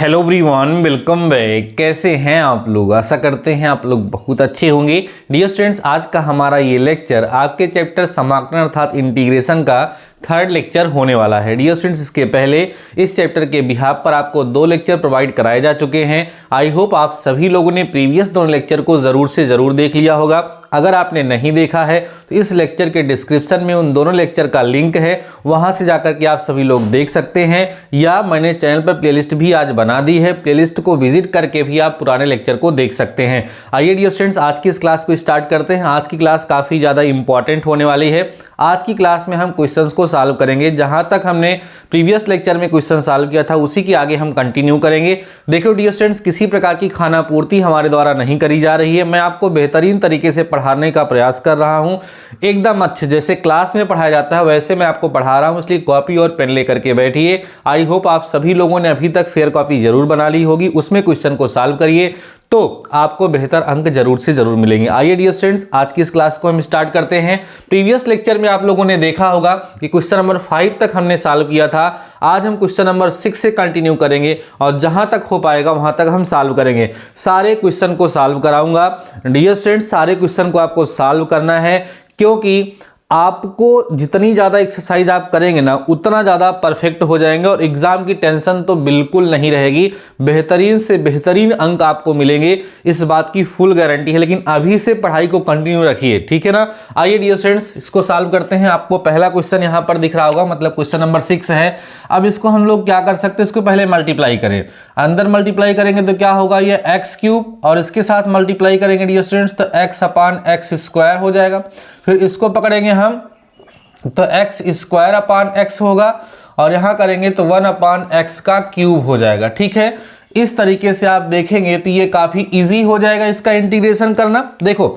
Hello everyone, welcome back. कैसे हैं आप लोग? आशा करते हैं आप लोग बहुत अच्छे होंगे। डियर स्टूडेंट्स, आज का हमारा ये लेक्चर आपके चैप्टर समाकलन अर्थात इंटीग्रेशन का थर्ड लेक्चर होने वाला है। डियर स्टूडेंट्स, इसके पहले इस चैप्टर के बिहाफ पर आपको 2 लेक्चर प्रोवाइड कराए जा चुके हैं। आई होप आप सभी लोगों ने प्रीवियस 2 लेक्चर को ज़रूर से ज़रूर देख लिया होगा। अगर आपने नहीं देखा है तो इस लेक्चर के डिस्क्रिप्शन में उन दोनों लेक्चर का लिंक है, वहां से जाकर के आप सभी लोग देख सकते हैं, या मैंने चैनल पर प्लेलिस्ट भी आज बना दी है, प्लेलिस्ट को विजिट करके भी आप पुराने लेक्चर को देख सकते हैं। आइए डियर स्टूडेंट्स, आज की इस क्लास को स्टार्ट करते हैं। आज की क्लास काफ़ी ज़्यादा इंपॉर्टेंट होने वाली है। आज की क्लास में हम क्वेश्चंस को सॉल्व करेंगे। जहां तक हमने प्रीवियस लेक्चर में क्वेश्चन सॉल्व किया था उसी के आगे हम कंटिन्यू करेंगे। देखो डियर स्टूडेंट्स, किसी प्रकार की खाना पूर्ति हमारे द्वारा नहीं करी जा रही है। मैं आपको बेहतरीन तरीके से पढ़ाने का प्रयास कर रहा हूं, एकदम अच्छे जैसे क्लास में पढ़ाया जाता है वैसे मैं आपको पढ़ा रहा हूं, इसलिए कॉपी और पेन लेकर के बैठिए। आई होप आप सभी लोगों ने अभी तक फेयर कॉपी जरूर बना ली होगी, उसमें क्वेश्चन को सॉल्व करिए तो आपको बेहतर अंक जरूर से जरूर मिलेंगे। आइए डियर स्टूडेंट्स, आज की इस क्लास को हम स्टार्ट करते हैं। प्रीवियस लेक्चर में आप लोगों ने देखा होगा कि क्वेश्चन नंबर 5 तक हमने सॉल्व किया था। आज हम क्वेश्चन नंबर 6 से कंटिन्यू करेंगे और जहां तक हो पाएगा वहां तक हम सॉल्व करेंगे। सारे क्वेश्चन को सॉल्व कराऊंगा। डियर स्टूडेंट्स, सारे क्वेश्चन को आपको सॉल्व करना है, क्योंकि आपको जितनी ज़्यादा एक्सरसाइज आप करेंगे ना उतना ज़्यादा परफेक्ट हो जाएंगे और एग्जाम की टेंशन तो बिल्कुल नहीं रहेगी। बेहतरीन से बेहतरीन अंक आपको मिलेंगे, इस बात की फुल गारंटी है। लेकिन अभी से पढ़ाई को कंटिन्यू रखिए, ठीक है ना। आइए डियर स्टूडेंट्स, इसको सॉल्व करते हैं। आपको पहला क्वेश्चन यहाँ पर दिख रहा होगा, मतलब क्वेश्चन नंबर 6 है। अब इसको हम लोग क्या कर सकते हैं, इसको पहले मल्टीप्लाई करें। अंदर मल्टीप्लाई करेंगे तो क्या होगा, ये एक्स क्यूब, और इसके साथ मल्टीप्लाई करेंगे डियर स्टूडेंट्स तो एक्स अपान एक्स स्क्वायर हो जाएगा। फिर इसको पकड़ेंगे हम तो एक्स स्क्वायर अपान एक्स होगा, और यहां करेंगे तो 1 अपान एक्स का क्यूब हो जाएगा। ठीक है, इस तरीके से आप देखेंगे तो ये काफी इजी हो जाएगा इसका इंटीग्रेशन करना। देखो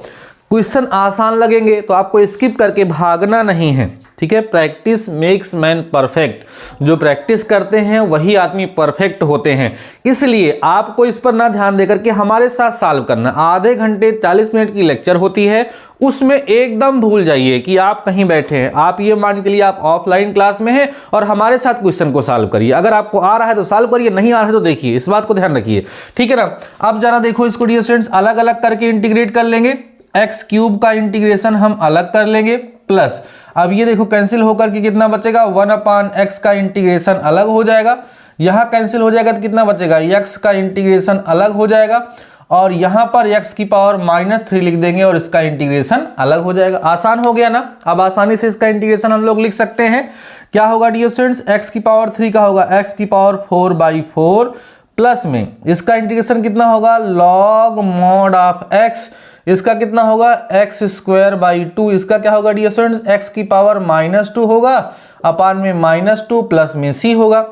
क्वेश्चन आसान लगेंगे तो आपको स्किप करके भागना नहीं है, ठीक है। Practice makes man perfect. जो प्रैक्टिस करते हैं वही आदमी परफेक्ट होते हैं, इसलिए आपको इस पर ना ध्यान देकर के हमारे साथ सॉल्व करना। आधे घंटे 40 मिनट की लेक्चर होती है, उसमें एकदम भूल जाइए कि आप कहीं बैठे हैं। आप ये मान के लिए आप ऑफलाइन क्लास में हैं और हमारे साथ क्वेश्चन को सॉल्व करिए। अगर आपको आ रहा है तो सॉल्व करिए, नहीं आ रहा है तो देखिए, इस बात को ध्यान रखिए, ठीक है ना। अब जरा देखो इसको डियर स्टूडेंट्स, अलग अलग करके इंटीग्रेट कर लेंगे। एक्स क्यूब का इंटीग्रेशन हम अलग कर लेंगे, प्लस अब ये देखो कैंसिल होकर के कितना बचेगा, 1 अपान एक्स का इंटीग्रेशन अलग हो जाएगा। यहां कैंसिल हो जाएगा तो कितना बचेगा, एक्स का इंटीग्रेशन अलग हो जाएगा, और यहां पर एक्स की पावर -3 लिख देंगे और इसका इंटीग्रेशन अलग हो जाएगा। आसान हो गया ना। अब आसानी से इसका इंटीग्रेशन हम लोग लिख सकते हैं। क्या होगा डियर स्टूडेंट्स, एक्स की पावर 3 का होगा एक्स की पावर 4/4, प्लस में इसका इंटीग्रेशन कितना होगा, लॉग मॉड ऑफ एक्स, इसका कितना होगा एक्स स्क्वायर बाई 2, इसका क्या होगा डियर स्टूडेंट्स, एक्स की पावर -2 होगा, अपान में -2 प्लस में सी होगा।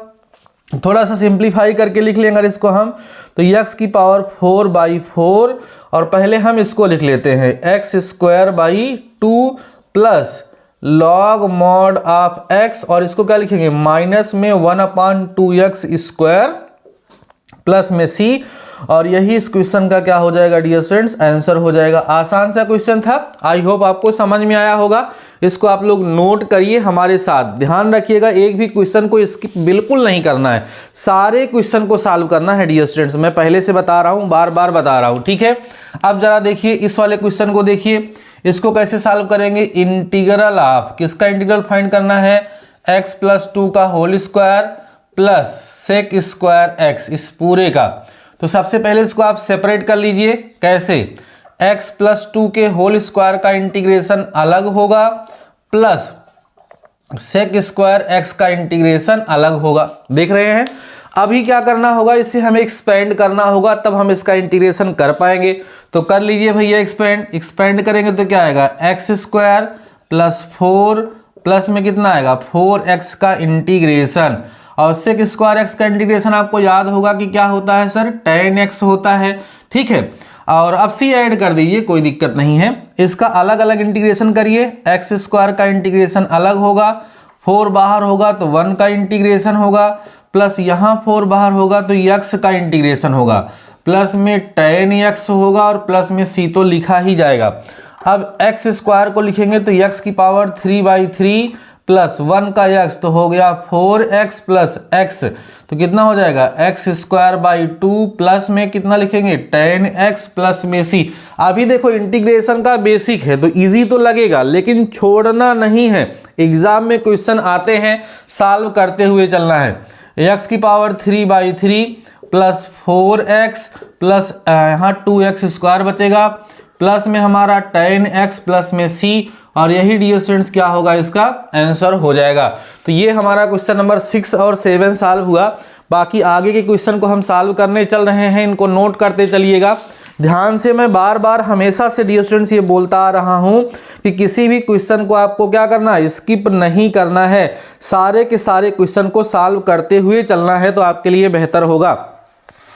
थोड़ा सा सिंप्लीफाई करके लिख लेंगे अगर इसको हम, तो एक्स की पावर 4/4, और पहले हम इसको लिख लेते हैं x square by 2 plus log mod of x, और इसको क्या लिखेंगे, माइनस में 1 अपान 2x स्क्वायर प्लस में सी, और यही इस क्वेश्चन का क्या हो जाएगा डियर स्टूडेंट्स, आंसर हो जाएगा। आसान सा क्वेश्चन था, आई होप आपको समझ में आया होगा। इसको आप लोग नोट करिए, हमारे साथ ध्यान रखिएगा, एक भी क्वेश्चन को स्किप बिल्कुल नहीं करना है, सारे क्वेश्चन को सॉल्व करना है डियर स्टूडेंट्स। मैं पहले से बता रहा हूं, बार बार बता रहा हूं, ठीक है। अब जरा देखिए इस वाले क्वेश्चन को, देखिए इसको कैसे सॉल्व करेंगे। इंटीग्रल ऑफ, किसका इंटीग्रल फाइंड करना है, x + 2 का whole square plus sec square x, इस पूरे का। तो सबसे पहले इसको आप सेपरेट कर लीजिए। कैसे, x + 2 के होल स्क्वायर का इंटीग्रेशन अलग होगा, प्लस सेक स्क्वायर एक्स का इंटीग्रेशन अलग होगा। देख रहे हैं। अभी क्या करना होगा, इसे हमें एक्सपेंड करना होगा, तब हम इसका इंटीग्रेशन कर पाएंगे। तो कर लीजिए भैया एक्सपेंड करेंगे तो क्या आएगा, x² + 4 प्लस में कितना आएगा, 4x का इंटीग्रेशन, और सेक स्क्वायर एक्स का इंटीग्रेशन आपको याद होगा कि क्या होता है सर, tan x होता है, ठीक है। और अब सी ऐड कर दीजिए, कोई दिक्कत नहीं है। इसका अलग अलग इंटीग्रेशन करिए, x² का इंटीग्रेशन अलग होगा, 4 बाहर होगा तो 1 का इंटीग्रेशन होगा, प्लस यहाँ 4 बाहर होगा तो x का इंटीग्रेशन होगा, प्लस में tan x होगा, और प्लस में c तो लिखा ही जाएगा। अब x² को लिखेंगे तो x की पावर 3/3 प्लस 1 का x तो हो गया 4x प्लस x, तो कितना हो जाएगा एक्स स्क्वायर बाई 2 प्लस में कितना लिखेंगे 10x प्लस में c। अभी देखो इंटीग्रेशन का बेसिक है तो इजी तो लगेगा, लेकिन छोड़ना नहीं है। एग्जाम में क्वेश्चन आते हैं, सॉल्व करते हुए चलना है। x की पावर 3/3 प्लस 4x प्लस यहाँ 2x स्क्वायर बचेगा, प्लस में हमारा 10x प्लस में c, और यही डियर स्टूडेंट्स क्या होगा, इसका आंसर हो जाएगा। तो ये हमारा क्वेश्चन नंबर 6 और 7 सॉल्व हुआ। बाकी आगे के क्वेश्चन को हम सॉल्व करने चल रहे हैं, इनको नोट करते चलिएगा ध्यान से। मैं बार बार हमेशा से डियर स्टूडेंट्स ये बोलता आ रहा हूँ कि किसी भी क्वेश्चन को आपको क्या करना है, स्किप नहीं करना है, सारे के सारे क्वेश्चन को सॉल्व करते हुए चलना है, तो आपके लिए बेहतर होगा।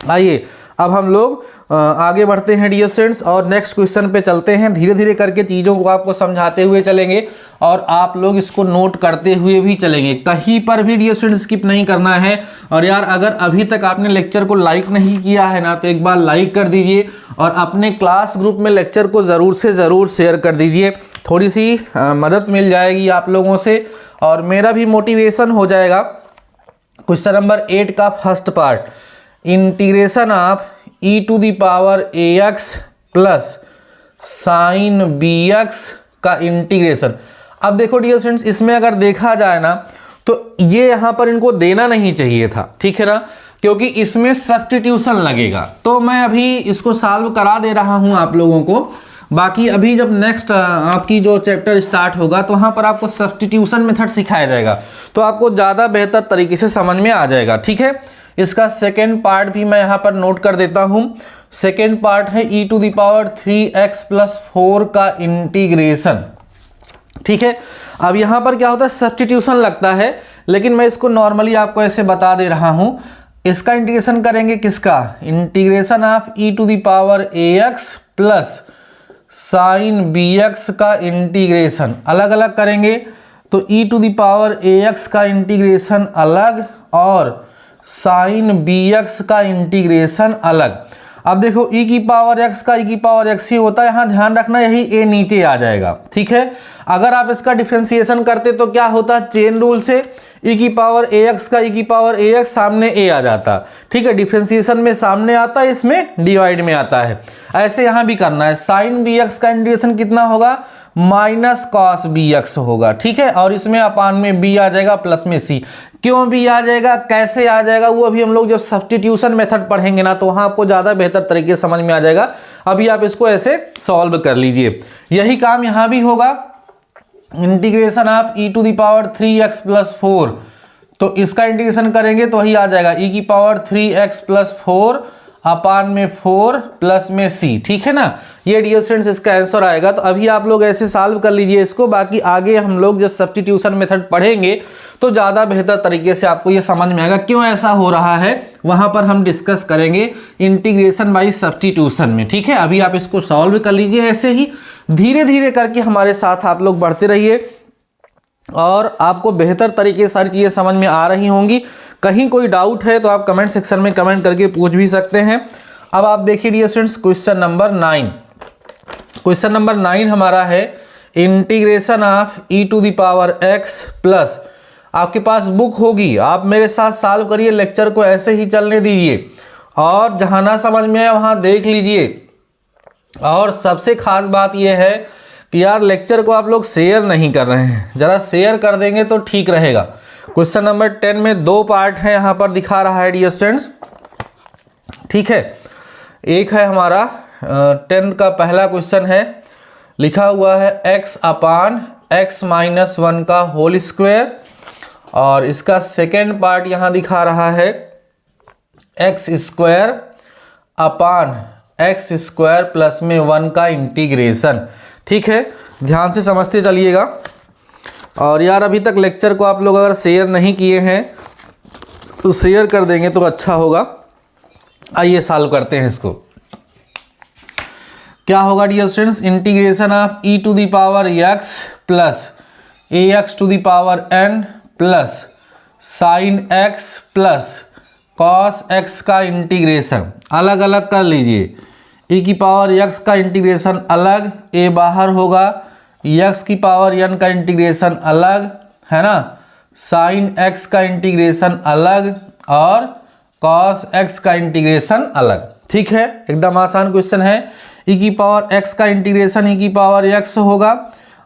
आइए अब हम लोग आगे बढ़ते हैं डियर स्टूडेंट्स और नेक्स्ट क्वेश्चन पे चलते हैं। धीरे धीरे करके चीज़ों को आपको समझाते हुए चलेंगे और आप लोग इसको नोट करते हुए भी चलेंगे, कहीं पर भी डियर स्टूडेंट्स स्किप नहीं करना है। और यार अगर अभी तक आपने लेक्चर को लाइक नहीं किया है ना, तो एक बार लाइक कर दीजिए और अपने क्लास ग्रुप में लेक्चर को ज़रूर से ज़रूर शेयर कर दीजिए। थोड़ी सी मदद मिल जाएगी आप लोगों से और मेरा भी मोटिवेशन हो जाएगा। क्वेश्चन नंबर 8 का first part, integration of e to the power ax plus sine bx का इंटीग्रेशन। अब देखो डियर स्टूडेंट्स, इसमें अगर देखा जाए ना तो ये यहाँ पर इनको देना नहीं चाहिए था, ठीक है ना, क्योंकि इसमें सब्स्टिट्यूशन लगेगा। तो मैं अभी इसको सॉल्व करा दे रहा हूँ आप लोगों को। बाकी अभी जब नेक्स्ट आपकी जो चैप्टर स्टार्ट होगा तो वहाँ पर आपको सब्स्टिट्यूशन मेथड सिखाया जाएगा, तो आपको ज़्यादा बेहतर तरीके से समझ में आ जाएगा, ठीक है। इसका सेकेंड पार्ट भी मैं यहाँ पर नोट कर देता हूँ। सेकेंड पार्ट है e to the power 3x plus 4 का इंटीग्रेशन, ठीक है। अब यहाँ पर क्या होता है, सब्स्टिट्यूशन लगता है, लेकिन मैं इसको नॉर्मली आपको ऐसे बता दे रहा हूँ। इसका इंटीग्रेशन करेंगे किसका, integration of e to the power ax plus sine bx का इंटीग्रेशन अलग अलग करेंगे, तो e to the power ax का इंटीग्रेशन अलग और साइन bx का इंटीग्रेशन अलग। अब देखो e की पावर x का e की पावर x ही होता है, यहाँ ध्यान रखना यही a नीचे आ जाएगा, ठीक है। अगर आप इसका डिफरेंशिएशन करते तो क्या होता, चेन रूल से e की पावर ax का e की पावर ax सामने a आ जाता, ठीक है। डिफरेंशिएशन में सामने आता है, इसमें डिवाइड में आता है। ऐसे यहाँ भी करना है। साइन bx का इंटीग्रेशन कितना होगा, माइनस कॉस bx होगा, ठीक है। और इसमें अपान में b आ जाएगा प्लस में c। क्यों b आ जाएगा, कैसे आ जाएगा, वो अभी हम लोग जब सब्स्टिट्यूशन मेथड पढ़ेंगे ना तो वहाँ आपको ज़्यादा बेहतर तरीके से समझ में आ जाएगा। अभी आप इसको ऐसे सॉल्व कर लीजिए। यही काम यहाँ भी होगा। Integration of e to the power 3x plus 4, तो इसका इंटीग्रेशन करेंगे तो वही आ जाएगा e की पावर 3x प्लस 4 अपान में 4 प्लस में c, ठीक है ना। ये डियर स्टूडेंट्स इसका आंसर आएगा। तो अभी आप लोग ऐसे सॉल्व कर लीजिए इसको। बाकी आगे हम लोग जब सब्स्टिट्यूशन मेथड पढ़ेंगे तो ज़्यादा बेहतर तरीके से आपको ये समझ में आएगा क्यों ऐसा हो रहा है, वहाँ पर हम डिस्कस करेंगे इंटीग्रेशन बाई सब्स्टिट्यूशन में, ठीक है। अभी आप इसको सॉल्व कर लीजिए, ऐसे ही धीरे धीरे करके हमारे साथ आप लोग बढ़ते रहिए और आपको बेहतर तरीके से सारी चीज़ें समझ में आ रही होंगी। कहीं कोई डाउट है तो आप कमेंट सेक्शन में कमेंट करके पूछ भी सकते हैं। अब आप देखिए dear students question number 9। Question number 9 हमारा है integration of e to the power x plus, आपके पास बुक होगी, आप मेरे साथ सॉल्व करिए, लेक्चर को ऐसे ही चलने दीजिए और जहाँ ना समझ में आए वहाँ देख लीजिए। और सबसे खास बात यह है कि यार लेक्चर को आप लोग शेयर नहीं कर रहे हैं, ज़रा शेयर कर देंगे तो ठीक रहेगा। क्वेश्चन नंबर 10 में 2 पार्ट हैं, यहाँ पर दिखा रहा है डियर स्टूडेंट्स, ठीक है। एक है हमारा 10 का पहला क्वेश्चन है, लिखा हुआ है x अपान x माइनस 1 का होल स्क्वायर, और इसका सेकेंड पार्ट यहाँ दिखा रहा है x square upon x square plus में 1 का इंटीग्रेशन, ठीक है। ध्यान से समझते चलिएगा। और यार अभी तक लेक्चर को आप लोग अगर शेयर नहीं किए हैं तो शेयर कर देंगे तो अच्छा होगा। आइए सॉल्व करते हैं इसको। क्या होगा dear students, integration of e to the power x plus ax to the power n plus sine x plus cos x का इंटीग्रेशन अलग अलग कर लीजिए। e की पावर x का इंटीग्रेशन अलग, a बाहर होगा, x की पावर n का इंटीग्रेशन अलग, है ना, साइन एक्स का इंटीग्रेशन अलग और कॉस एक्स का इंटीग्रेशन अलग। ठीक है, एकदम आसान क्वेश्चन है। e की पावर x का इंटीग्रेशन e की पावर x होगा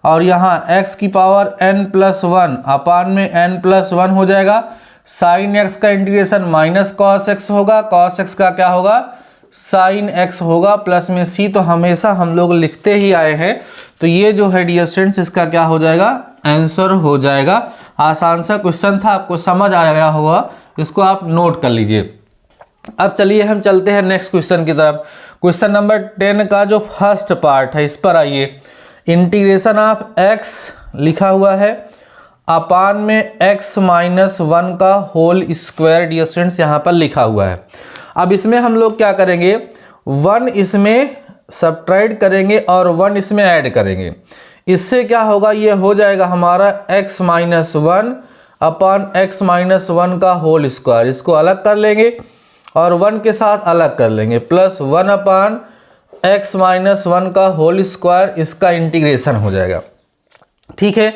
और यहाँ x की पावर n+1 अपान में n+1 हो जाएगा। साइन x का इंटीग्रेशन माइनस कॉस एक्स होगा, कॉस एक्स का क्या होगा, साइन एक्स होगा, प्लस में c, तो हमेशा हम लोग लिखते ही आए हैं। तो ये जो है डियर स्टूडेंट्स इसका क्या हो जाएगा, आंसर हो जाएगा। आसान सा क्वेश्चन था, आपको समझ आ गया होगा, इसको आप नोट कर लीजिए। अब चलिए हम चलते हैं नेक्स्ट क्वेश्चन की तरफ। क्वेश्चन नंबर 10 का जो फर्स्ट पार्ट है इस पर आइए। इंटीग्रेशन ऑफ x लिखा हुआ है अपान में x-1 का होल स्क्वायर डियर स्टूडेंट्स यहाँ पर लिखा हुआ है। अब इसमें हम लोग क्या करेंगे, 1 इसमें सब्ट्रैक्ट करेंगे और 1 इसमें ऐड करेंगे। इससे क्या होगा, ये हो जाएगा हमारा x-1 अपान x-1 का होल स्क्वायर। इसको अलग कर लेंगे और 1 के साथ अलग कर लेंगे, प्लस 1 अपान x-1 का होल स्क्वायर, इसका इंटीग्रेशन हो जाएगा। ठीक है,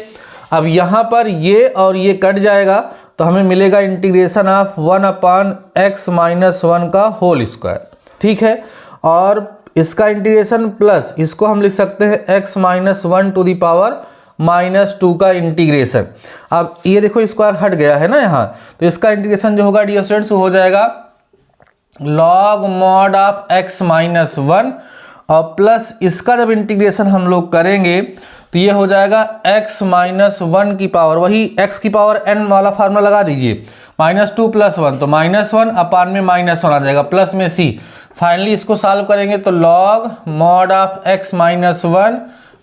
अब यहाँ पर ये और ये कट जाएगा तो हमें मिलेगा इंटीग्रेशन ऑफ 1 अपान x-1 का होल स्क्वायर। ठीक है, और इसका इंटीग्रेशन प्लस इसको हम लिख सकते हैं x-1 टू दी पावर -2 का इंटीग्रेशन। अब ये देखो स्क्वायर हट गया है ना यहाँ, तो इसका इंटीग्रेशन जो होगा डियर स्टूडेंट्स वो हो जाएगा लॉग मॉड ऑफ x-1 और प्लस इसका जब इंटीग्रेशन हम लोग करेंगे तो ये हो जाएगा x-1 की पावर, वही x की पावर n वाला फार्मूला लगा दीजिए, -2 + 1 तो -1 अपान में -1 आ जाएगा, प्लस में c। फाइनली इसको सॉल्व करेंगे तो log mod of x-1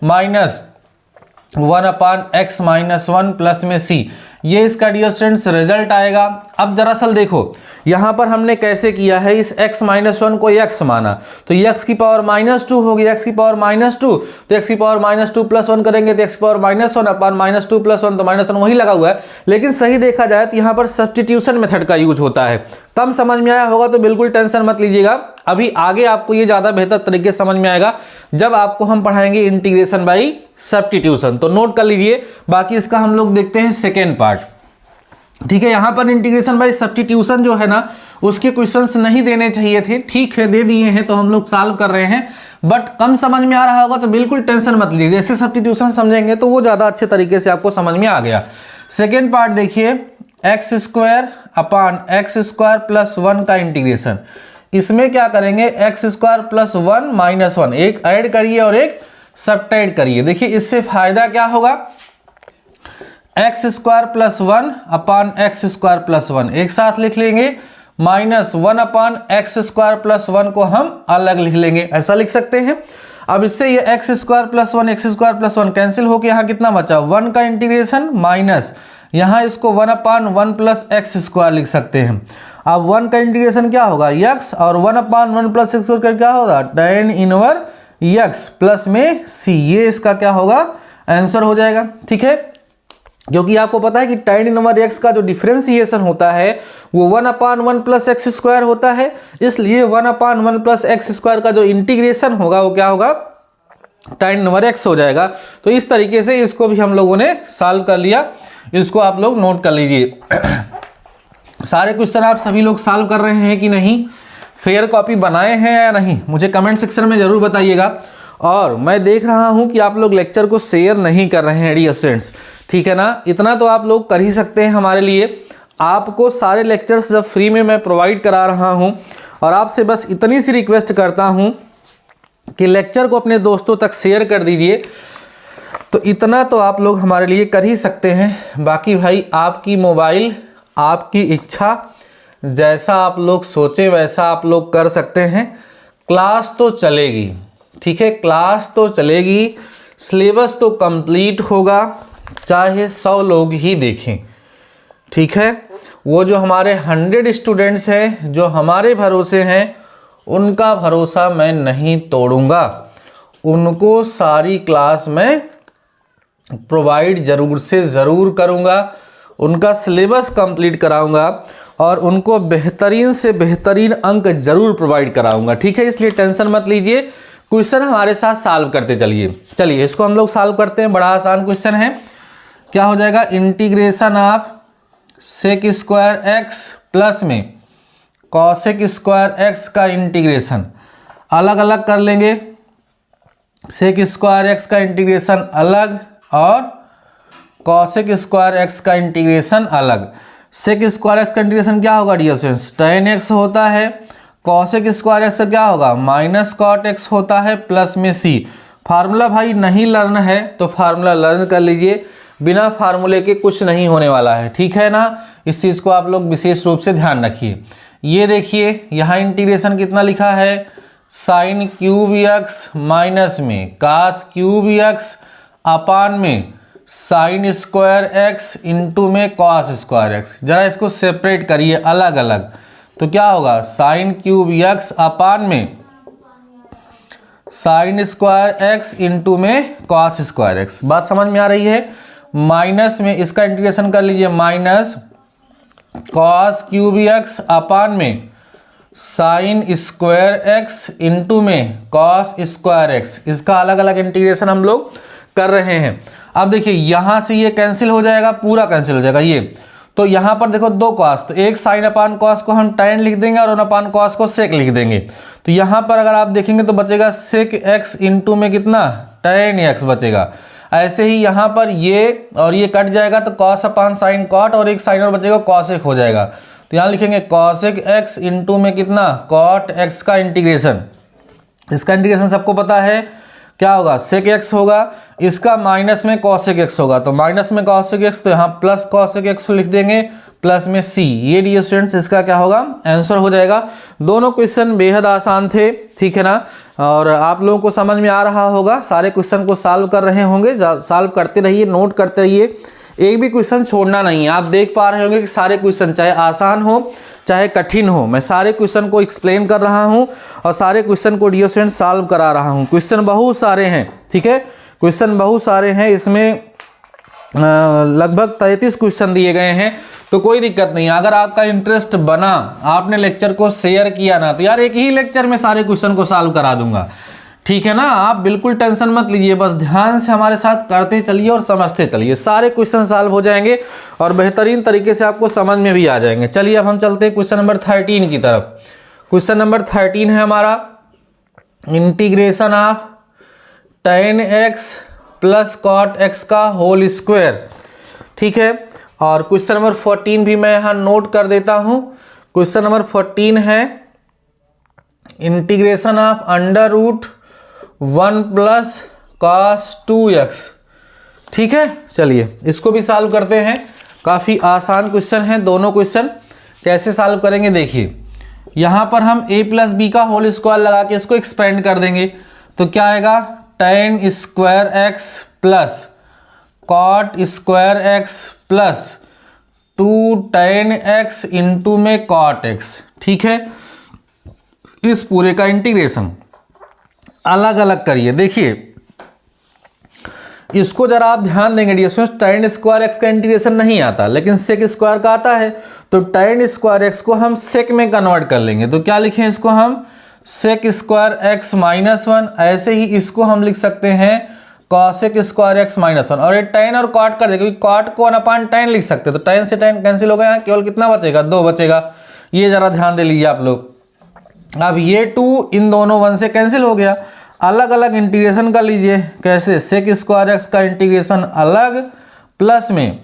-1 upon x-1 plus में c, ये इसका डियर स्टूडेंट्स रिजल्ट आएगा। अब दरअसल देखो यहाँ पर हमने कैसे किया है, इस x-1 को x माना तो x की पावर -2 होगी, x की पावर -2 तो x की पावर -2 + 1 करेंगे तो x की पावर -1 अपान -2 + 1 तो -1 वही लगा हुआ है। लेकिन सही देखा जाए तो यहाँ पर सब्स्टिट्यूशन मेथड का यूज होता है। तब समझ में आया होगा तो बिल्कुल टेंशन मत लीजिएगा, अभी आगे आपको ये ज़्यादा बेहतर तरीके से समझ में आएगा जब आपको हम पढ़ाएंगे इंटीग्रेशन बाई सब्स्टिट्यूशन। तो नोट कर लीजिए, बाकी इसका हम लोग देखते हैं सेकेंड पार्ट। ठीक है, यहाँ पर इंटीग्रेशन बाई सब्स्टिट्यूशन जो है ना उसके क्वेश्चंस नहीं देने चाहिए थे, ठीक है दे दिए हैं तो हम लोग सॉल्व कर रहे हैं, बट कम समझ में आ रहा होगा तो बिल्कुल टेंशन मत लीजिए, जैसे सब्स्टिट्यूशन समझेंगे तो वो ज़्यादा अच्छे तरीके से आपको समझ में आ गया। सेकेंड पार्ट देखिए, x² अपान x² + 1 का इंटीग्रेशन। इसमें क्या करेंगे, x² + 1 -1, एक ऐड करिए और एक सब्ट्रैक्ट करिए। देखिए इससे फायदा क्या होगा, x² + 1 अपान x² + 1 एक साथ लिख लेंगे, -1 अपान x² + 1 को हम अलग लिख लेंगे, ऐसा लिख सकते हैं। अब इससे ये x² + 1 x² + 1 कैंसिल होकर यहाँ कितना बचा, 1 का इंटीग्रेशन माइनस यहाँ इसको 1 अपान 1 + x² लिख सकते हैं। अब 1 का इंटीग्रेशन क्या होगा, x और 1 अपान 1 + x² क्या होगा, tan इनवर्स x प्लस में c, ये इसका क्या होगा, आंसर हो जाएगा। ठीक है, क्योंकि आपको पता है कि tan इनवर्स x का जो डिफरेंशिएशन होता है वो 1 अपान 1 + x² होता है, इसलिए 1 अपान 1 + x² का जो इंटीग्रेशन होगा वो क्या होगा, tan इनवर्स x हो जाएगा। तो इस तरीके से इसको भी हम लोगों ने सॉल्व कर लिया, इसको आप लोग नोट कर लीजिए। सारे क्वेश्चन आप सभी लोग सॉल्व कर रहे हैं कि नहीं, फेयर कॉपी बनाए हैं या नहीं, मुझे कमेंट सेक्शन में ज़रूर बताइएगा। और मैं देख रहा हूं कि आप लोग लेक्चर को शेयर नहीं कर रहे हैं डियर स्टूडेंट्स, ठीक है ना, इतना तो आप लोग कर ही सकते हैं हमारे लिए। आपको सारे लेक्चर्स जब फ्री में मैं प्रोवाइड करा रहा हूं और आपसे बस इतनी सी रिक्वेस्ट करता हूं कि लेक्चर को अपने दोस्तों तक शेयर कर दीजिए, तो इतना तो आप लोग हमारे लिए कर ही सकते हैं। बाकी भाई आपकी मोबाइल, आपकी इच्छा, जैसा आप लोग सोचें वैसा आप लोग कर सकते हैं। क्लास तो चलेगी, ठीक है, क्लास तो चलेगी, सिलेबस तो कंप्लीट होगा, चाहे 100 लोग ही देखें। ठीक है, वो जो हमारे 100 स्टूडेंट्स हैं जो हमारे भरोसे हैं, उनका भरोसा मैं नहीं तोड़ूंगा, उनको सारी क्लास में प्रोवाइड ज़रूर से ज़रूर करूंगा, उनका सिलेबस कंप्लीट कराऊंगा और उनको बेहतरीन से बेहतरीन अंक जरूर प्रोवाइड कराऊंगा। ठीक है, इसलिए टेंशन मत लीजिए, क्वेश्चन हमारे साथ सॉल्व करते चलिए। चलिए इसको हम लोग सॉल्व करते हैं, बड़ा आसान क्वेश्चन है। क्या हो जाएगा, integration of sec square x plus में कॉसेक स्क्वायर एक्स का इंटीग्रेशन अलग अलग कर लेंगे। सेक स्क्वायर एक्स का इंटीग्रेशन अलग और कॉसेक स्क्वायर एक्स का इंटीग्रेशन अलग। सेक स्क्वायर एक्स का इंटीग्रेशन क्या होगा डियर स्टूडेंट्स, tan x होता है। कॉसेक स्क्वायर एक्स का क्या होगा, माइनस कॉट एक्स होता है प्लस में c। फार्मूला भाई नहीं लर्न है तो फार्मूला लर्न कर लीजिए, बिना फार्मूले के कुछ नहीं होने वाला है, ठीक है ना। इस चीज़ को आप लोग विशेष रूप से ध्यान रखिए। ये देखिए यहाँ इंटीग्रेशन कितना लिखा है, साइन क्यूब एक्स माइनस में कास क्यूब एक्स अपान में साइन स्क्वायर एक्स इंटू में कॉस स्क्वायर एक्स। जरा इसको सेपरेट करिए अलग अलग, तो क्या होगा, साइन क्यूब एक्स अपान में साइन स्क्वायर एक्स इंटू में कॉस स्क्वायर एक्स। बात समझ में आ रही है। माइनस में इसका इंटीग्रेशन कर लीजिए, minus cos cube x upon में साइन स्क्वायर एक्स इंटू में कॉस स्क्वायर एक्स। इसका अलग अलग इंटीग्रेशन हम लोग कर रहे हैं। अब देखिए यहाँ से ये कैंसिल हो जाएगा, पूरा कैंसिल हो जाएगा ये। तो यहाँ पर देखो दो कॉस, तो एक साइन अपान कॉस को हम tan लिख देंगे और 1 अपान कॉस को सेक लिख देंगे। तो यहाँ पर अगर आप देखेंगे तो बचेगा सेक एक्स इंटू में कितना, tan एक्स बचेगा। ऐसे ही यहाँ पर ये और ये कट जाएगा तो कॉस अपान साइन कॉट और एक साइन और बचेगा कॉसेक हो जाएगा। तो यहाँ लिखेंगे कॉसेक एक्स इंटू में कितना, कॉट एक्स का इंटीग्रेशन। इसका इंटीग्रेशन सबको पता है क्या होगा, सेक एक्स होगा, इसका माइनस में कॉसेक एक्स होगा, तो माइनस में कॉसेक एक्स, तो यहाँ प्लस कॉसेक एक्स लिख देंगे प्लस में सी। ये डियर स्टूडेंट्स इसका क्या होगा, आंसर हो जाएगा। दोनों क्वेश्चन बेहद आसान थे, ठीक है ना, और आप लोगों को समझ में आ रहा होगा। सारे क्वेश्चन को सॉल्व कर रहे होंगे, सॉल्व करते रहिए, नोट करते रहिए, एक भी क्वेश्चन छोड़ना नहीं है। आप देख पा रहे होंगे कि सारे क्वेश्चन चाहे आसान हो चाहे कठिन हो, मैं सारे क्वेश्चन को एक्सप्लेन कर रहा हूं और सारे क्वेश्चन को डियर स्टूडेंट सॉल्व करा रहा हूं। क्वेश्चन बहुत सारे हैं, ठीक है, क्वेश्चन बहुत सारे हैं, इसमें लगभग 33 क्वेश्चन दिए गए हैं। तो कोई दिक्कत नहीं, अगर आपका इंटरेस्ट बना, आपने लेक्चर को शेयर किया ना, तो यार एक ही लेक्चर में सारे क्वेश्चन को सॉल्व करा दूंगा, ठीक है ना। आप बिल्कुल टेंशन मत लीजिए, बस ध्यान से हमारे साथ करते चलिए और समझते चलिए, सारे क्वेश्चन सॉल्व हो जाएंगे और बेहतरीन तरीके से आपको समझ में भी आ जाएंगे। चलिए अब हम चलते हैं क्वेश्चन नंबर 13 की तरफ। क्वेश्चन नंबर 13 है हमारा integration of tan x plus cot x का होल स्क्वायर, ठीक है। और क्वेश्चन नंबर 14 भी मैं यहाँ नोट कर देता हूँ। क्वेश्चन नंबर 14 है integration of under root 1 plus cos 2x, ठीक है। चलिए इसको भी सॉल्व करते हैं, काफ़ी आसान क्वेश्चन है दोनों क्वेश्चन। कैसे सॉल्व करेंगे देखिए, यहाँ पर हम a प्लस बी का होल स्क्वायर लगा के इसको एक्सपेंड कर देंगे, तो क्या आएगा, tan square x plus cot square x plus 2 tan x into में कॉट एक्स, ठीक है। इस पूरे का इंटीग्रेशन अलग अलग करिए। देखिए इसको जरा आप ध्यान देंगे dear students, tan square x का इंटीग्रेशन नहीं आता लेकिन सेक स्क्वायर का आता है, तो tan स्क्वायर एक्स को हम सेक में कन्वर्ट कर लेंगे। तो क्या लिखें इसको हम, सेक स्क्वायर एक्स माइनस 1। ऐसे ही इसको हम लिख सकते हैं कॉसेक स्क्वायर एक्स माइनस 1, और ये tan और कॉट कर देंगे, कॉट को 1 अपान tan लिख सकते हैं, तो tan से tan कैंसिल हो गया, केवल कितना बचेगा, 2 बचेगा। ये जरा ध्यान दे लीजिए आप लोग। अब ये 2 इन दोनों 1 से कैंसिल हो गया, अलग अलग इंटीग्रेशन कर लीजिए। कैसे, सेक स्क्वायर एक्स का इंटीग्रेशन अलग प्लस में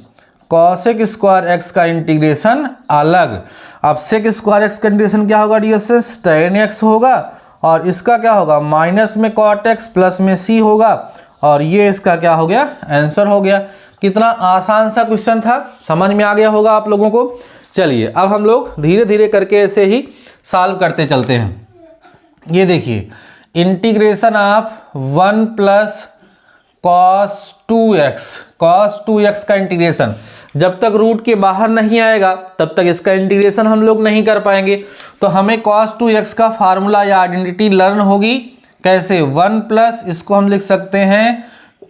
कॉसेक स्क्वायर एक्स का इंटीग्रेशन अलग। अब सेक स्क्वायर एक्स का इंटीग्रेशन क्या होगा डियर स्टूडेंट्स, tan x होगा, और इसका क्या होगा, माइनस में कॉट एक्स प्लस में c होगा, और ये इसका क्या हो गया, आंसर हो गया। कितना आसान सा क्वेश्चन था, समझ में आ गया होगा आप लोगों को। चलिए अब हम लोग धीरे धीरे करके ऐसे ही सॉल्व करते चलते हैं। ये देखिए integration of 1 plus cos 2x का इंटीग्रेशन, जब तक रूट के बाहर नहीं आएगा तब तक इसका इंटीग्रेशन हम लोग नहीं कर पाएंगे। तो हमें cos 2x का फार्मूला या आइडेंटिटी लर्न होगी। कैसे, 1 प्लस इसको हम लिख सकते हैं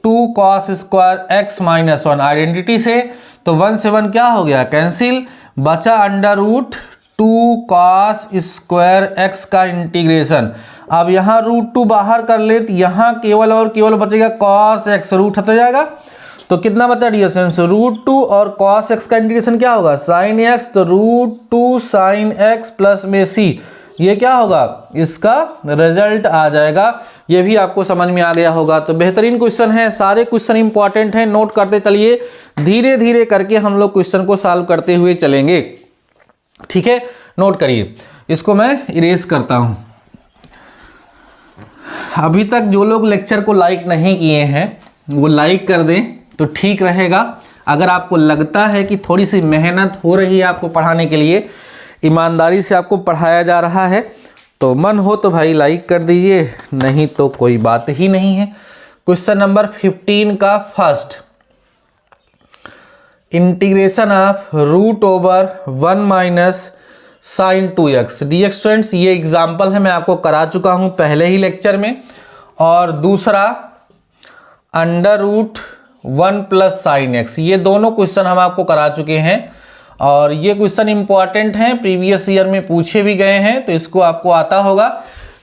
2 cos square x minus 1 identity से, तो 1 से 1 क्या हो गया, कैंसिल, बचा under root 2 cos square x का इंटीग्रेशन। अब यहाँ रूट 2 बाहर कर ले तो यहाँ केवल और केवल बचेगा cos x, रूट हट जाएगा, तो कितना बचा डियर स्टूडेंट्स, √2 और cos x का इंटीग्रेशन क्या होगा, sin x, तो √2 sin x प्लस में c, ये क्या होगा, इसका रिजल्ट आ जाएगा। ये भी आपको समझ में आ गया होगा। तो बेहतरीन क्वेश्चन है, सारे क्वेश्चन इंपॉर्टेंट हैं, नोट करते चलिए, धीरे धीरे करके हम लोग क्वेश्चन को सॉल्व करते हुए चलेंगे। ठीक है, नोट करिए। इसको मैं इरेज करता हूं। अभी तक जो लोग लेक्चर को लाइक नहीं किए हैं वो लाइक कर दें तो ठीक रहेगा। अगर आपको लगता है कि थोड़ी सी मेहनत हो रही है आपको पढ़ाने के लिए, ईमानदारी से आपको पढ़ाया जा रहा है, तो मन हो तो भाई लाइक कर दीजिए, नहीं तो कोई बात ही नहीं है। क्वेश्चन नंबर 15 का first, integration of √1 minus sin 2x dx। Students ये एग्जाम्पल है, मैं आपको करा चुका हूं पहले ही लेक्चर में। और दूसरा √1 प्लस sin x, ये दोनों क्वेश्चन हम आपको करा चुके हैं और ये क्वेश्चन इंपॉर्टेंट हैं, प्रीवियस ईयर में पूछे भी गए हैं, तो इसको आपको आता होगा।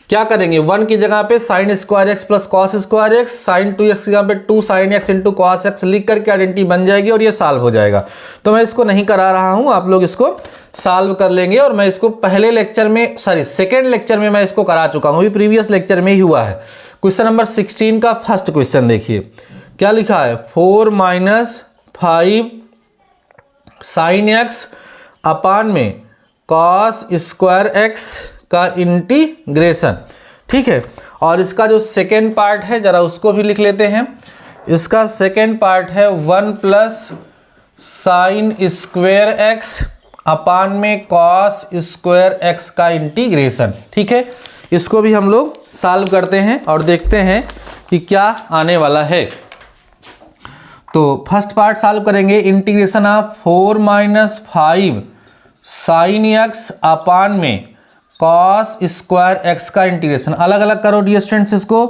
क्या करेंगे, 1 की जगह पे sin square x plus cos square x, sin 2x की जगह पे 2 sin x into cos x लिख करके आइडेंटिटी बन जाएगी और ये सॉल्व हो जाएगा। तो मैं इसको नहीं करा रहा हूं, आप लोग इसको सॉल्व कर लेंगे। और मैं इसको पहले लेक्चर में, सेकेंड लेक्चर में मैं इसको करा चुका हूं, प्रीवियस लेक्चर में ही हुआ है। क्वेश्चन नंबर 16 का फर्स्ट क्वेश्चन देखिए, क्या लिखा है, 4 - 5 sin x अपान में कॉस स्क्वायर एक्स का इंटीग्रेशन। ठीक है, और इसका जो सेकेंड पार्ट है जरा उसको भी लिख लेते हैं। इसका सेकेंड पार्ट है 1 plus sine square x upon में कॉस स्क्वायर एक्स का इंटीग्रेशन। ठीक है, इसको भी हम लोग सॉल्व करते हैं और देखते हैं कि क्या आने वाला है। तो फर्स्ट पार्ट सॉल्व करेंगे, integration of 4 - 5 sin x upon में कॉस स्क्वायर एक्स का इंटीग्रेशन। अलग अलग करो डियर स्टूडेंट्स, इसको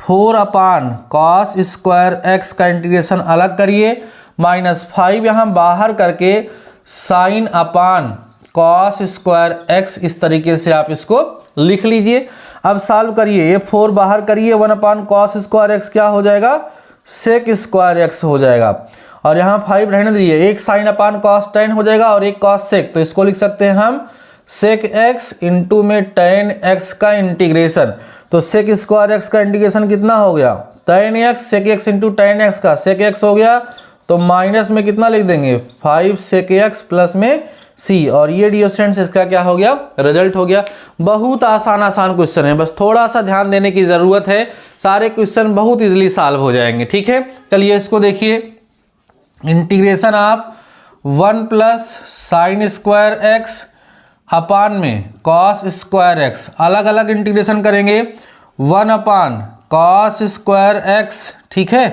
4 अपान कॉस स्क्वायर एक्स का इंटीग्रेशन अलग करिए, -5 यहाँ बाहर करके sine upon cos square x, इस तरीके से आप इसको लिख लीजिए। अब सॉल्व करिए, ये 4 बाहर करिए, 1 अपान कॉस स्क्वायर एक्स क्या हो जाएगा, सेक स्क्वायर एक्स हो जाएगा। और यहाँ 5 रहने दीजिए, एक साइन अपान कॉस tan हो जाएगा और एक कॉस सेक, तो इसको लिख सकते हैं हम सेक एक्स इंटू में tan x का इंटीग्रेशन। तो सेक स्क्वायर एक्स का इंटीग्रेशन कितना हो गया, tan x, sec x into tan x का सेक एक्स हो गया, तो माइनस में कितना लिख देंगे, 5 सेक एक्स प्लस में c। और ये डियर स्टूडेंट्स इसका क्या हो गया, रिजल्ट हो गया। बहुत आसान क्वेश्चन है, बस थोड़ा सा ध्यान देने की जरूरत है, सारे क्वेश्चन बहुत इजीली सॉल्व हो जाएंगे। ठीक है, चलिए इसको देखिए, integration of 1 plus sine square x upon में कॉस स्क्वायर एक्स, अलग अलग इंटीग्रेशन करेंगे, 1 अपान कॉस स्क्वायर एक्स, ठीक है,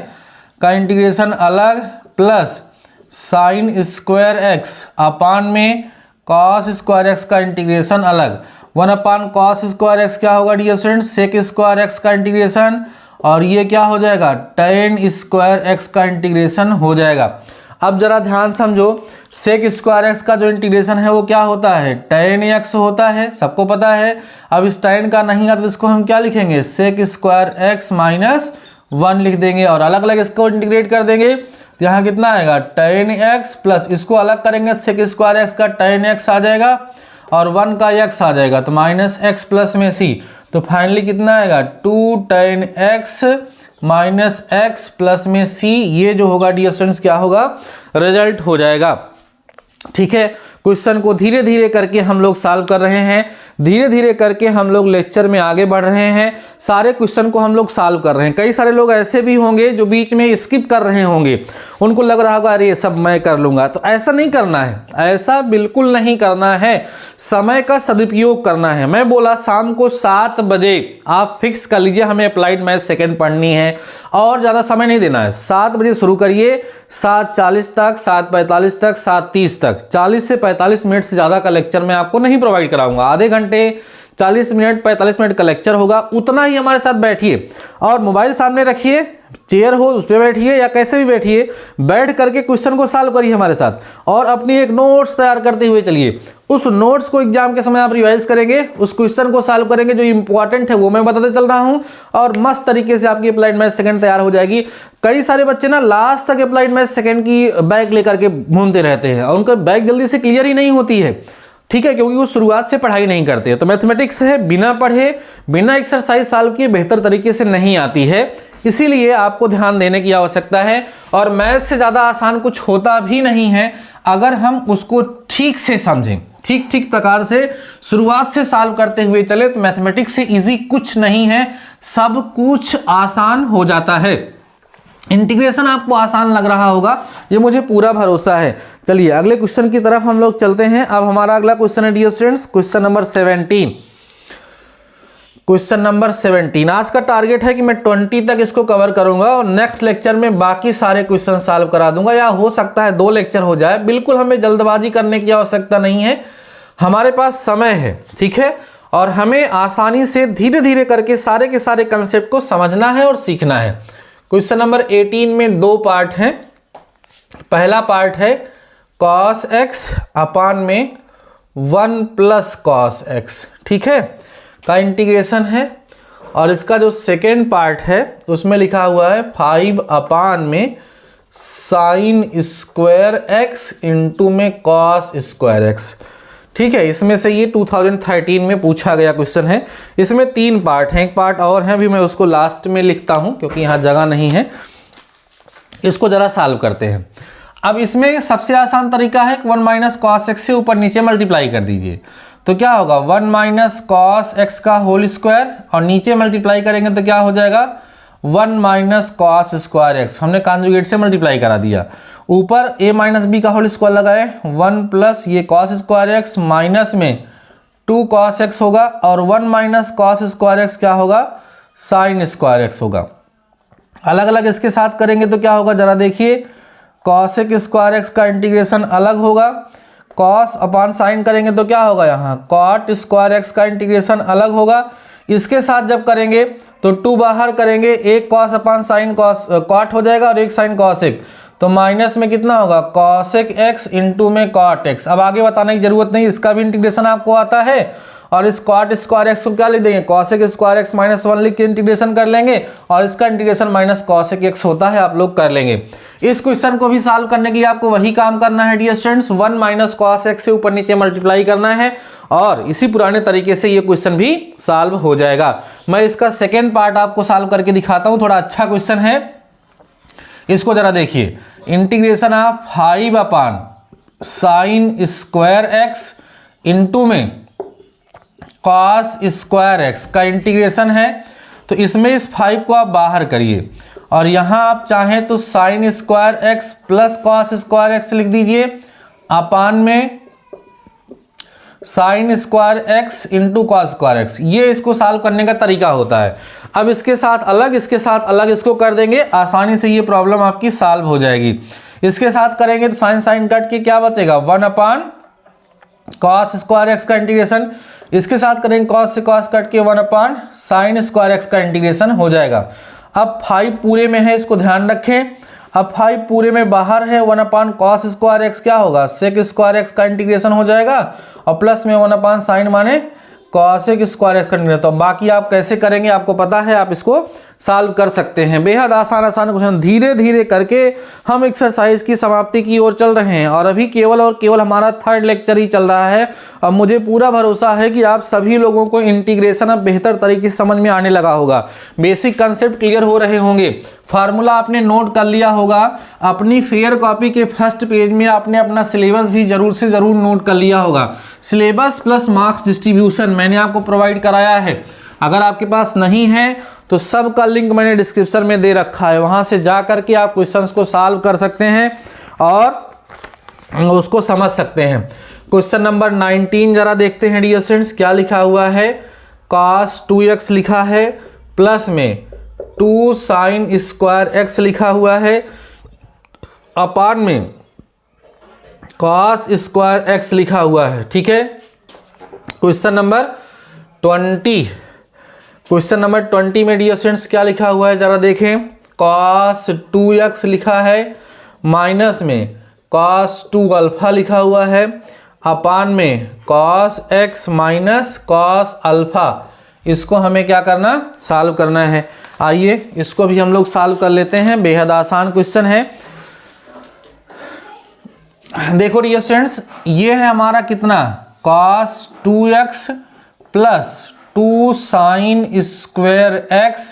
का इंटीग्रेशन अलग, plus sine square x upon में कॉस स्क्वायर एक्स का इंटीग्रेशन अलग। 1 अपान कॉस स्क्वायर एक्स क्या होगा dear students, sec square x का इंटीग्रेशन, और ये क्या हो जाएगा, tan स्क्वायर एक्स का इंटीग्रेशन हो जाएगा। अब जरा ध्यान समझो, सेक स्क्वायर एक्स का जो इंटीग्रेशन है वो क्या होता है, tan x होता है, सबको पता है। अब इस tan का नहीं आता तो इसको हम क्या लिखेंगे, सेक स्क्वायर एक्स -1 लिख देंगे और अलग अलग इसको इंटीग्रेट कर देंगे। तो यहाँ कितना आएगा, tan x प्लस इसको अलग करेंगे, सेक स्क्वायर एक्स का tan x आ जाएगा और 1 का x आ जाएगा, तो -x प्लस में c। तो फाइनली कितना आएगा, 2 tan x -x प्लस में c। ये जो होगा डियर स्टूडेंट्स क्या होगा, रिजल्ट हो जाएगा। ठीक है, क्वेश्चन को धीरे धीरे करके हम लोग सॉल्व कर रहे हैं, धीरे धीरे करके हम लोग लेक्चर में आगे बढ़ रहे हैं, सारे क्वेश्चन को हम लोग सॉल्व कर रहे हैं। कई सारे लोग ऐसे भी होंगे जो बीच में स्किप कर रहे होंगे, उनको लग रहा होगा अरे ये सब मैं कर लूँगा, तो ऐसा नहीं करना है, ऐसा बिल्कुल नहीं करना है, समय का सदुपयोग करना है। मैं बोला शाम को 7 बजे आप फिक्स कर लीजिए, हमें अप्लाइड मैथ सेकेंड पढ़नी है और ज़्यादा समय नहीं देना है। 7 बजे शुरू करिए, 7:40 तक, 7:45 तक, 7:30 तक, 40 से 45 मिनट से ज़्यादा का लेक्चर मैं आपको नहीं प्रोवाइड कराऊंगा। आधे घंटे 40 मिनट 45 मिनट का लेक्चर होगा, उतना ही हमारे साथ बैठिए और मोबाइल सामने रखिए, चेयर हो उस पर बैठिए या कैसे भी बैठिए, बैठ करके क्वेश्चन को सॉल्व करिए हमारे साथ और अपनी एक नोट्स तैयार करते हुए चलिए। उस नोट्स को एग्जाम के समय आप रिवाइज करेंगे, उस क्वेश्चन को सॉल्व करेंगे, जो इंपॉर्टेंट है वो मैं बताते चल रहा हूं और मस्त तरीके से आपकी अप्लाइड मैथ सेकंड तैयार हो जाएगी। कई सारे बच्चे ना लास्ट तक अप्लाइड मैथ सेकंड की बैग लेकर के घूमते रहते हैं और उनका बैग जल्दी से क्लियर ही नहीं होती है, ठीक है, क्योंकि वो शुरुआत से पढ़ाई नहीं करते हैं। तो मैथमेटिक्स है बिना पढ़े बिना एक्सरसाइज सॉल्व किए बेहतर तरीके से नहीं आती है, इसीलिए आपको ध्यान देने की आवश्यकता है। और मैथ से ज़्यादा आसान कुछ होता भी नहीं है अगर हम उसको ठीक से समझें, ठीक प्रकार से शुरुआत से सॉल्व करते हुए चले तो मैथमेटिक्स से इजी कुछ नहीं है, सब कुछ आसान हो जाता है। इंटीग्रेशन आपको आसान लग रहा होगा, ये मुझे पूरा भरोसा है। चलिए अगले क्वेश्चन की तरफ हम लोग चलते हैं। अब हमारा अगला क्वेश्चन है dear students, question number 17। Question number 17 आज का टारगेट है कि मैं 20 तक इसको कवर करूंगा और नेक्स्ट लेक्चर में बाकी सारे क्वेश्चन सॉल्व करा दूंगा, या हो सकता है 2 लेक्चर हो जाए। बिल्कुल हमें जल्दबाजी करने की आवश्यकता नहीं है, हमारे पास समय है, ठीक है, और हमें आसानी से धीरे धीरे करके सारे के सारे कंसेप्ट को समझना है और सीखना है। क्वेश्चन नंबर 18 में 2 पार्ट हैं। पहला पार्ट है cos x अपान में 1 प्लस cos x, ठीक है, का इंटीग्रेशन है। और इसका जो सेकेंड पार्ट है उसमें लिखा हुआ है 5 अपान में साइन स्क्वायर x इंटू में cos स्क्वायर x, ठीक है। इसमें से ये 2013 में पूछा गया क्वेश्चन है। इसमें 3 पार्ट हैं, एक पार्ट और है, अभी मैं उसको लास्ट में लिखता हूं क्योंकि यहाँ जगह नहीं है। इसको जरा सॉल्व करते हैं। अब इसमें सबसे आसान तरीका है 1 माइनस कॉस एक्स से ऊपर नीचे मल्टीप्लाई कर दीजिए, तो क्या होगा 1 माइनस कॉस एक्स का होल स्क्वायर और नीचे मल्टीप्लाई करेंगे तो क्या हो जाएगा 1 माइनस कॉस स्क्वायर एक्स। हमने कॉन्जुगेट से मल्टीप्लाई करा दिया, ऊपर a माइनस बी का होल स्क्वायर लगाए 1 प्लस ये कॉस स्क्वायर एक्स माइनस में 2 कॉस एक्स होगा और 1 माइनस कॉस स्क्वायर एक्स क्या होगा साइन स्क्वायर एक्स होगा। अलग अलग इसके साथ करेंगे तो क्या होगा जरा देखिए, कॉसेक स्क्वायर एक्स का इंटीग्रेशन अलग होगा, कॉस अपान साइन करेंगे तो क्या होगा यहाँ कॉट स्क्वायर एक्स का इंटीग्रेशन अलग होगा। इसके साथ जब करेंगे तो 2 बाहर करेंगे, एक कॉस अपान साइन कॉट हो जाएगा और एक साइन कॉसेक, तो माइनस में कितना होगा कॉसेक एक्स इंटू में कॉट एक्स। अब आगे बताने की जरूरत नहीं, इसका भी इंटीग्रेशन आपको आता है। और इस कॉट स्क्वायर एक्स को क्या लिख देंगे कॉसेक स्क्वायर एक्स माइनस 1 लिख के इंटीग्रेशन कर लेंगे और इसका इंटीग्रेशन माइनस कॉसेक एक्स होता है, आप लोग कर लेंगे। इस क्वेश्चन को भी सॉल्व करने के लिए आपको वही काम करना है dear students, 1 minus cos x से ऊपर नीचे मल्टीप्लाई करना है और इसी पुराने तरीके से ये क्वेश्चन भी सॉल्व हो जाएगा। मैं इसका सेकेंड पार्ट आपको सॉल्व करके दिखाता हूँ, थोड़ा अच्छा क्वेश्चन है। इसको जरा देखिए, integration of 5 upon sign square x into में कॉस स्क्वायर एक्स का इंटीग्रेशन है। तो इसमें इस 5 को आप बाहर करिए और यहाँ आप चाहें तो sign square x plus cos square x लिख दीजिए अपान में sign square x into cos square x. ये इसको सॉल्व करने का तरीका होता है। अब इसके साथ अलग इसके साथ अलग इसको कर देंगे, आसानी से ये प्रॉब्लम आपकी सॉल्व हो जाएगी। इसके साथ करेंगे तो साइन साइन कट के क्या बचेगा 1 अपान कॉस स्क्वायर एक्स का इंटीग्रेशन, इसके साथ करेंगे कॉस से कॉस कट के 1 अपान साइन स्क्वायर एक्स का इंटीग्रेशन हो जाएगा। अब 5 पूरे में है, इसको ध्यान रखें। अब 5 पूरे में बाहर है, 1 अपान कॉस स्क्वायर एक्स क्या होगा सेक स्क्वायर एक्स का इंटीग्रेशन हो जाएगा और प्लस में 1 अपान साइन माने कॉसेक स्क्वायर एक्स का इंटीग्रेशन। तो बाकी आप कैसे करेंगे आपको पता है, आप इसको सॉल्व कर सकते हैं। बेहद आसान क्वेश्चन धीरे धीरे करके हम एक्सरसाइज की समाप्ति की ओर चल रहे हैं और अभी केवल और केवल हमारा 3rd लेक्चर ही चल रहा है। अब मुझे पूरा भरोसा है कि आप सभी लोगों को इंटीग्रेशन अब बेहतर तरीके से समझ में आने लगा होगा, बेसिक कंसेप्ट क्लियर हो रहे होंगे, फार्मूला आपने नोट कर लिया होगा। अपनी फेयर कॉपी के फर्स्ट पेज में आपने अपना सिलेबस भी जरूर से जरूर नोट कर लिया होगा। सिलेबस प्लस मार्क्स डिस्ट्रीब्यूशन मैंने आपको प्रोवाइड कराया है, अगर आपके पास नहीं है तो सब का लिंक मैंने डिस्क्रिप्शन में दे रखा है, वहां से जा करके आप क्वेश्चंस को सॉल्व कर सकते हैं और उसको समझ सकते हैं। क्वेश्चन नंबर 19 जरा देखते हैं डियर स्टूडेंट्स, क्या लिखा हुआ है cos 2x लिखा है प्लस में 2 साइन स्क्वायर एक्स लिखा हुआ है अपान में cos स्क्वायर एक्स लिखा हुआ है, ठीक है। Question number 20। क्वेश्चन नंबर 20 में डियर स्टूडेंट्स क्या लिखा हुआ है जरा देखें। cos 2x लिखा है, माइनस में cos 2 अल्फा लिखा हुआ है, अपान में cos x minus cos alpha. इसको हमें क्या करना, सॉल्व करना है। आइए इसको भी हम लोग सॉल्व कर लेते हैं, बेहद आसान क्वेश्चन है। देखो डियर स्टूडेंट्स, ये है हमारा कितना, cos 2x plus 2 sine square x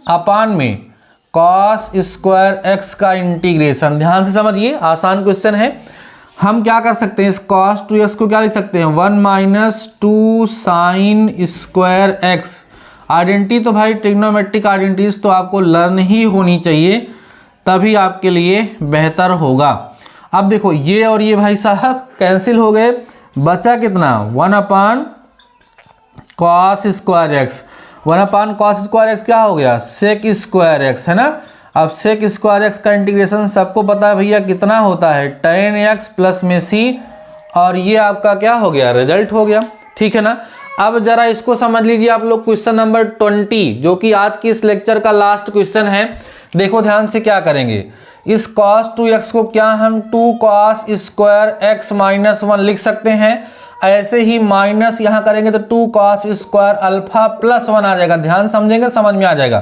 upon में cos स्क्वायर x का इंटीग्रेशन। ध्यान से समझिए, आसान क्वेश्चन है। हम क्या कर सकते हैं, इस cos 2x को क्या लिख सकते हैं, 1 minus 2 sine square x। Identity तो भाई ट्रिग्नोमेट्रिक आइडेंटिटीज तो आपको लर्न ही होनी चाहिए, तभी आपके लिए बेहतर होगा। अब देखो ये और ये भाई साहब कैंसिल हो गए, बचा कितना, 1 अपान cos स्क्वायर x। 1 अपान cos स्क्वायर x क्या हो गया, sec स्क्वायर x है ना। अब sec स्क्वायर x का इंटीग्रेशन सबको पता है भैया कितना होता है, tan x प्लस में c, और ये आपका क्या हो गया, रिजल्ट हो गया। ठीक है ना। अब जरा इसको समझ लीजिए आप लोग, क्वेश्चन नंबर 20 जो कि आज की इस लेक्चर का लास्ट क्वेश्चन है। देखो ध्यान से क्या करेंगे, इस cos 2x को क्या हम 2 cos स्क्वायर x माइनस 1 लिख सकते हैं। ऐसे ही माइनस यहाँ करेंगे तो 2 cos स्क्वायर अल्फा प्लस 1 आ जाएगा। ध्यान समझेंगे, समझ में आ जाएगा।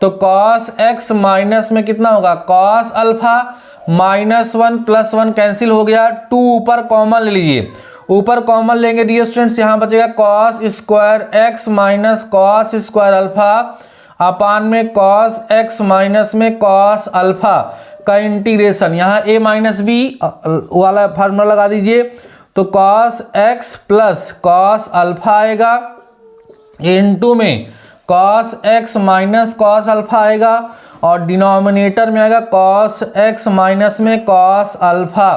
तो cos x माइनस में कितना होगा, cos alpha minus 1 plus 1 cancel हो गया। 2 ऊपर कॉमन ले लीजिए, ऊपर कॉमन लेंगे डियर स्टूडेंट्स, यहाँ बचेगा cos square x minus cos square alpha अपान में cos x माइनस में cos अल्फा का इंटीग्रेशन। यहाँ a माइनस बी वाला फार्मूला लगा दीजिए, तो cos x plus cos alpha आएगा, इनटू में cos x minus cos alpha आएगा, और डिनोमिनेटर में आएगा cos x माइनस में cos अल्फा।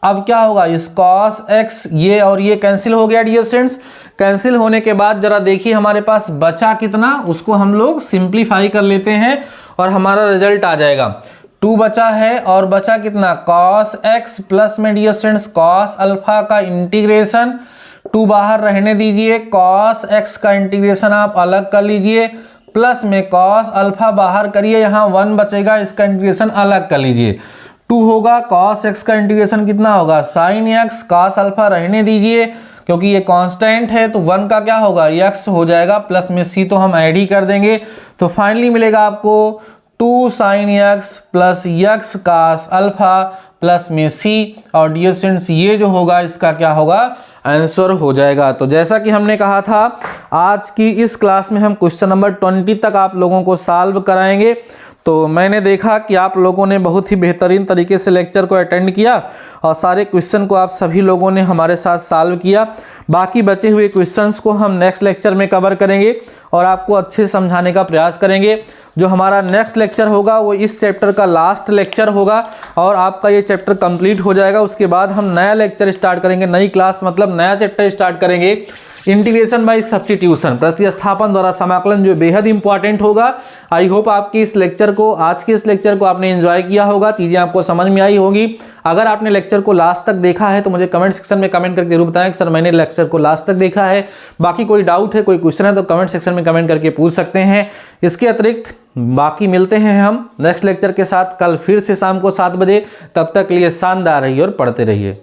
अब क्या होगा, इस cos x ये और ये कैंसिल हो गया डियर स्टूडेंट्स। कैंसिल होने के बाद जरा देखिए हमारे पास बचा कितना, उसको हम लोग सिंप्लीफाई कर लेते हैं और हमारा रिजल्ट आ जाएगा। 2 बचा है और बचा कितना, cos x प्लस में डियर स्टूडेंट्स cos अल्फा का इंटीग्रेशन। 2 बाहर रहने दीजिए, cos x का इंटीग्रेशन आप अलग कर लीजिए, प्लस में cos अल्फा बाहर करिए, यहाँ 1 बचेगा, इसका इंटीग्रेशन अलग कर लीजिए। 2 होगा, cos x का इंटीग्रेशन कितना होगा, sin x, cos अल्फा रहने दीजिए क्योंकि ये कांस्टेंट है, तो 1 का क्या होगा, x हो जाएगा, प्लस में c तो हम ऐड ही कर देंगे। तो फाइनली मिलेगा आपको 2 sin x plus x cos alpha plus में c, और डियर स्टूडेंट्स ये जो होगा इसका क्या होगा, आंसर हो जाएगा। तो जैसा कि हमने कहा था, आज की इस क्लास में हम क्वेश्चन नंबर 20 तक आप लोगों को सॉल्व कराएंगे। तो मैंने देखा कि आप लोगों ने बहुत ही बेहतरीन तरीके से लेक्चर को अटेंड किया और सारे क्वेश्चन को आप सभी लोगों ने हमारे साथ सॉल्व किया। बाकी बचे हुए क्वेश्चंस को हम नेक्स्ट लेक्चर में कवर करेंगे और आपको अच्छे से समझाने का प्रयास करेंगे। जो हमारा नेक्स्ट लेक्चर होगा वो इस चैप्टर का लास्ट लेक्चर होगा और आपका ये चैप्टर कंप्लीट हो जाएगा। उसके बाद हम नया लेक्चर स्टार्ट करेंगे, नई क्लास मतलब नया चैप्टर स्टार्ट करेंगे, इंटीग्रेशन बाय सब्स्टिट्यूशन, प्रतिस्थापन द्वारा समाकलन, जो बेहद इंपॉर्टेंट होगा। आई होप आपकी इस लेक्चर को, आज के इस लेक्चर को आपने एंजॉय किया होगा, चीज़ें आपको समझ में आई होगी। अगर आपने लेक्चर को लास्ट तक देखा है तो मुझे कमेंट सेक्शन में कमेंट करके जरूर बताएं कि सर मैंने लेक्चर को लास्ट तक देखा है। बाकी कोई डाउट है, कोई क्वेश्चन है तो कमेंट सेक्शन में कमेंट करके पूछ सकते हैं। इसके अतिरिक्त बाकी मिलते हैं हम नेक्स्ट लेक्चर के साथ कल फिर से शाम को 7 बजे। तब तक के लिए शानदार रहिए और पढ़ते रहिए।